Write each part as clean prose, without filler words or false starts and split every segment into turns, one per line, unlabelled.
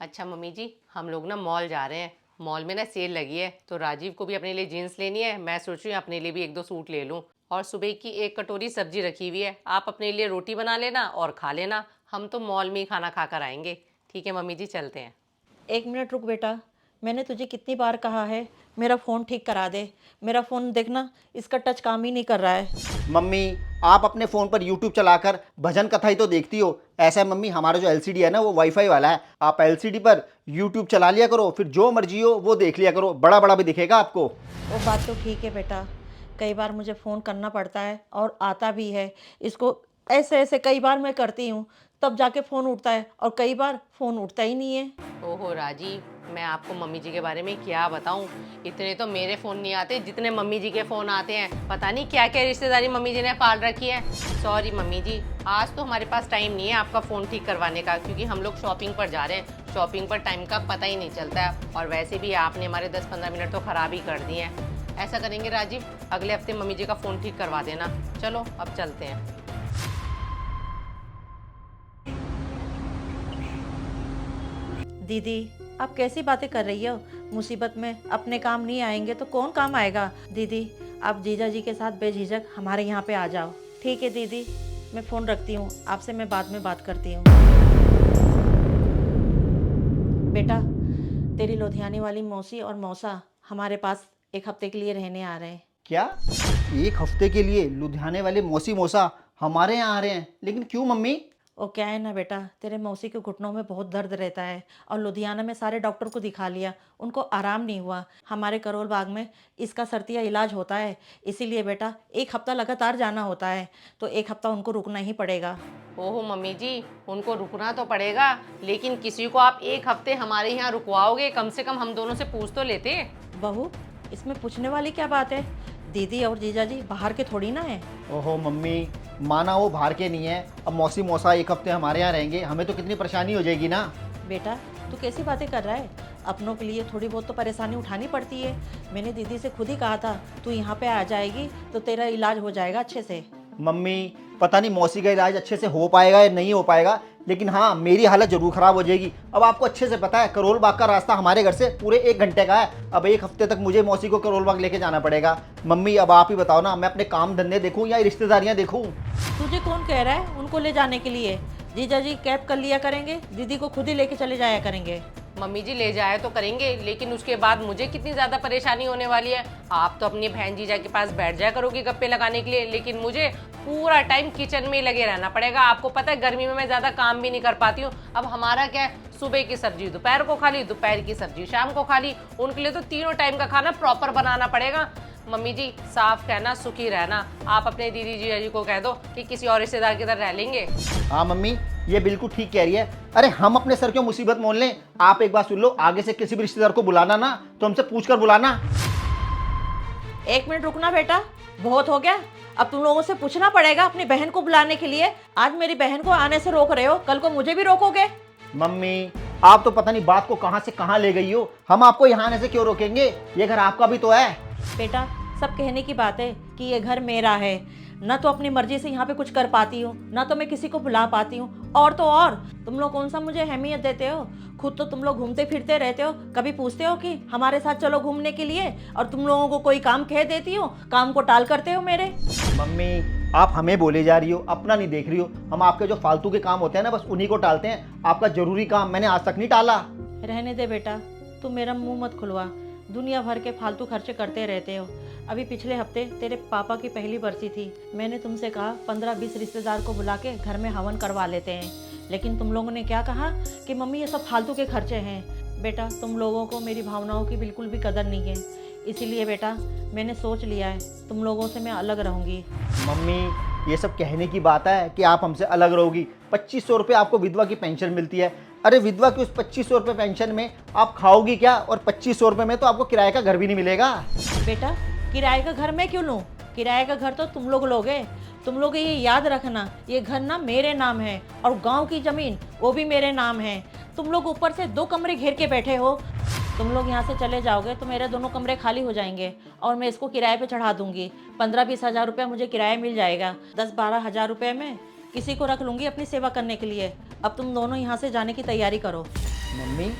अच्छा मम्मी जी, हम लोग ना मॉल जा रहे हैं। मॉल में ना सेल लगी है, तो राजीव को भी अपने लिए जीन्स लेनी है। मैं सोच रही हूँ अपने लिए भी एक दो सूट ले लूँ। और सुबह की एक कटोरी सब्जी रखी हुई है, आप अपने लिए रोटी बना लेना और खा लेना। हम तो मॉल में ही खाना खा कर आएंगे। ठीक है मम्मी जी, चलते हैं।
1 मिनट रुक बेटा। मैंने तुझे कितनी बार कहा है मेरा फ़ोन ठीक करा दे। मेरा फ़ोन देखना, इसका टच काम ही नहीं कर रहा है।
मम्मी, आप अपने फ़ोन पर यूट्यूब चलाकर भजन कथा ही तो देखती हो। ऐसा है मम्मी, हमारा जो एलसीडी है ना वो वाईफाई वाला है। आप एलसीडी पर यूट्यूब चला लिया करो, फिर जो मर्जी हो वो देख लिया करो, बड़ा बड़ा भी दिखेगा आपको।
वो बात तो ठीक है बेटा, कई बार मुझे फ़ोन करना पड़ता है और आता भी है। इसको ऐसे ऐसे कई बार मैं करती हूँ, तब जाके फ़ोन उठता है, और कई बार फ़ोन उठता ही नहीं है।
ओहो राजीव, मैं आपको मम्मी जी के बारे में क्या बताऊं। इतने तो मेरे फ़ोन नहीं आते जितने मम्मी जी के फ़ोन आते हैं। पता नहीं क्या क्या रिश्तेदारी मम्मी जी ने पाल रखी है। सॉरी मम्मी जी, आज तो हमारे पास टाइम नहीं है आपका फ़ोन ठीक करवाने का, क्योंकि हम लोग शॉपिंग पर जा रहे हैं। शॉपिंग पर टाइम का पता ही नहीं चलता है, और वैसे भी आपने हमारे 10-15 मिनट तो ख़राब ही कर दिए हैं। ऐसा करेंगे राजीव, अगले हफ्ते मम्मी जी का फ़ोन ठीक करवा देना। चलो अब चलते हैं।
दीदी, आप कैसी बातें कर रही हो? मुसीबत में अपने काम नहीं आएंगे तो कौन काम आएगा? दीदी, आप जीजा जी के साथ बेझिझक हमारे यहाँ पे आ जाओ। ठीक है दीदी, मैं फ़ोन रखती हूँ, आपसे मैं बाद में बात करती हूँ। बेटा, तेरी लुधियाने वाली मौसी और मौसा हमारे पास 1 हफ्ते के लिए रहने आ रहे हैं।
क्या? एक हफ्ते के लिए लुधियाने वाले मौसी मौसा हमारे यहाँ आ रहे हैं? लेकिन क्यों मम्मी?
वो क्या है ना बेटा, तेरे मौसी के घुटनों में बहुत दर्द रहता है, और लुधियाना में सारे डॉक्टर को दिखा लिया, उनको आराम नहीं हुआ। हमारे करोल बाग में इसका सर्तिया इलाज होता है, इसीलिए बेटा 1 हफ्ता लगातार जाना होता है, तो 1 हफ्ता उनको रुकना ही पड़ेगा।
ओहो मम्मी जी, उनको रुकना तो पड़ेगा, लेकिन किसी को आप एक हफ्ते हमारे यहाँ रुकवाओगे? कम से कम हम दोनों से पूछ तो लेते।
बहू, इसमें पूछने वाली क्या बात है? दीदी और जीजा जी बाहर के थोड़ी ना है।
ओहो मम्मी, माना वो बाहर के नहीं है, अब मौसी मौसा एक हफ्ते हमारे यहाँ रहेंगे, हमें तो कितनी परेशानी हो जाएगी ना।
बेटा, तू कैसी बातें कर रहा है? अपनों के लिए थोड़ी बहुत तो परेशानी उठानी पड़ती है। मैंने दीदी से खुद ही कहा था, तू यहाँ पे आ जाएगी तो तेरा इलाज हो जाएगा अच्छे से।
मम्मी, पता नहीं मौसी का इलाज अच्छे से हो पाएगा या नहीं हो पाएगा, लेकिन हाँ मेरी हालत जरूर ख़राब हो जाएगी। अब आपको अच्छे से पता है करोल बाग का रास्ता हमारे घर से पूरे 1 घंटे का है। अब एक हफ्ते तक मुझे मौसी को करोल बाग लेके जाना पड़ेगा। मम्मी अब आप ही बताओ ना, मैं अपने काम धंधे देखूँ या रिश्तेदारियाँ देखूँ?
तुझे कौन कह रहा है उनको ले जाने के लिए? जीजा जी कैब कर लिया करेंगे, दीदी को खुद ही लेके चले जाया करेंगे।
मम्मी जी ले जाए तो करेंगे, लेकिन उसके बाद मुझे कितनी ज़्यादा परेशानी होने वाली है। आप तो अपनी बहन जीजा के पास बैठ जाया करोगी गप्पे लगाने के लिए, लेकिन मुझे पूरा टाइम किचन में ही लगे रहना पड़ेगा। आपको पता है गर्मी में मैं ज़्यादा काम भी नहीं कर पाती हूँ। अब हमारा क्या है, सुबह की सब्जी दोपहर को खा ली, दोपहर की सब्जी शाम को खा ली। उनके लिए तो तीनों टाइम का खाना प्रॉपर बनाना पड़ेगा। मम्मी जी साफ कहना, सुखी रहना। आप अपने दीदी जीजा जी को कह दो कि किसी और रिश्तेदार की तरह रह लेंगे।
हाँ मम्मी, ये बिल्कुल ठीक कह रही है। अरे हम अपने सर क्यों मुसीबत मोल लें? आप एक बात सुन लो, आगे से किसी भी रिश्तेदार को बुलाना ना तो हमसे पूछ कर बुलाना।
1 मिनट रुकना बेटा, बहुत हो गया। अब तुम लोगों से पूछना पड़ेगा अपनी बहन को बुलाने के लिए। आज मेरी बहन को आने से रोक रहे हो, कल को मुझे भी रोकोगे?
मम्मी, आप तो पता नहीं बात को कहाँ से कहाँ ले गई हो। हम आपको यहाँ आने से क्यों रोकेंगे? ये घर आपका भी तो है।
बेटा, सब कहने की बात है कि ये घर मेरा है। ना तो अपनी मर्जी से यहाँ पे कुछ कर पाती हूँ, ना तो मैं किसी को बुला पाती हूँ। और तो और, तुम लोग कौन सा मुझे अहमियत देते हो? खुद तो तुम लोग घूमते फिरते रहते हो, कभी पूछते हो कि हमारे साथ चलो घूमने के लिए? और तुम लोगों को कोई काम कह देती हो, काम को टाल करते हो मेरे।
मम्मी, आप हमें बोले जा रही हो, अपना नहीं देख रही हो। हम आपके जो फालतू के काम होते हैं ना बस उन्हीं को टालते हैं। आपका जरूरी काम मैंने आज तक नहीं टाला।
रहने दे बेटा, तुम मेरा मुंह मत खुलवा। दुनिया भर के फालतू खर्चे करते रहते हो। अभी पिछले हफ्ते तेरे पापा की पहली बरसी थी। मैंने तुमसे कहा 15-20 रिश्तेदार को बुला के घर में हवन करवा लेते हैं, लेकिन तुम लोगों ने क्या कहा कि मम्मी ये सब फालतू के खर्चे हैं। बेटा, तुम लोगों को मेरी भावनाओं की बिल्कुल भी कदर नहीं है, इसीलिए बेटा मैंने सोच लिया है तुम लोगों से मैं अलग रहूँगी।
मम्मी, ये सब कहने की बात है कि आप हमसे अलग रहोगी। 2500 रुपये आपको विधवा की पेंशन मिलती है। अरे विधवा की उस 2500 रुपये पेंशन में आप खाओगी क्या? और 2500 रुपये में तो आपको किराए का घर भी नहीं मिलेगा।
बेटा, किराए का घर मैं क्यों लूँ? किराए का घर तो तुम लोग लोगे। तुम लोग ये याद रखना, ये घर ना मेरे नाम है, और गांव की ज़मीन वो भी मेरे नाम है। तुम लोग ऊपर से 2 कमरे घेर के बैठे हो। तुम लोग यहाँ से चले जाओगे तो मेरे दोनों कमरे खाली हो जाएंगे, और मैं इसको किराए पे चढ़ा दूंगी। 15-20 हज़ार रुपये मुझे किराया मिल जाएगा। 10-12 हज़ार रुपये में किसी को रख लूँगी अपनी सेवा करने के लिए। अब तुम दोनों यहाँ से जाने की तैयारी करो।
मम्मी,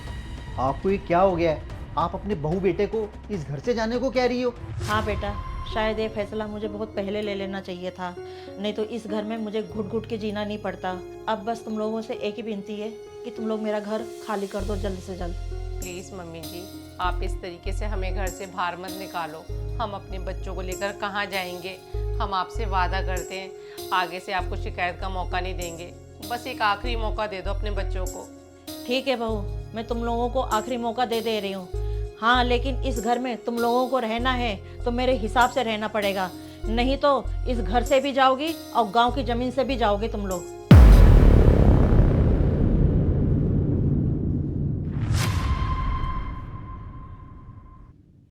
आपको ये क्या हो गया है? आप अपने बहू बेटे को इस घर से जाने को कह रही हो?
हाँ बेटा, शायद ये फैसला मुझे बहुत पहले ले लेना चाहिए था, नहीं तो इस घर में मुझे घुट घुट के जीना नहीं पड़ता। अब बस तुम लोगों से एक ही विनती है कि तुम लोग मेरा घर खाली कर दो जल्द से जल्द।
प्लीज़ मम्मी जी, आप इस तरीके से हमें घर से बाहर मत निकालो। हम अपने बच्चों को लेकर कहाँ जाएंगे? हम आपसे वादा करते हैं आगे से आपको शिकायत का मौका नहीं देंगे। बस एक आखिरी मौका दे दो अपने बच्चों को।
ठीक है बहू, मैं तुम लोगों को आखिरी मौका दे रही हूँ। हाँ, लेकिन इस घर में तुम लोगों को रहना है तो मेरे हिसाब से रहना पड़ेगा, नहीं तो इस घर से भी जाओगी और गांव की ज़मीन से भी जाओगे तुम लोग।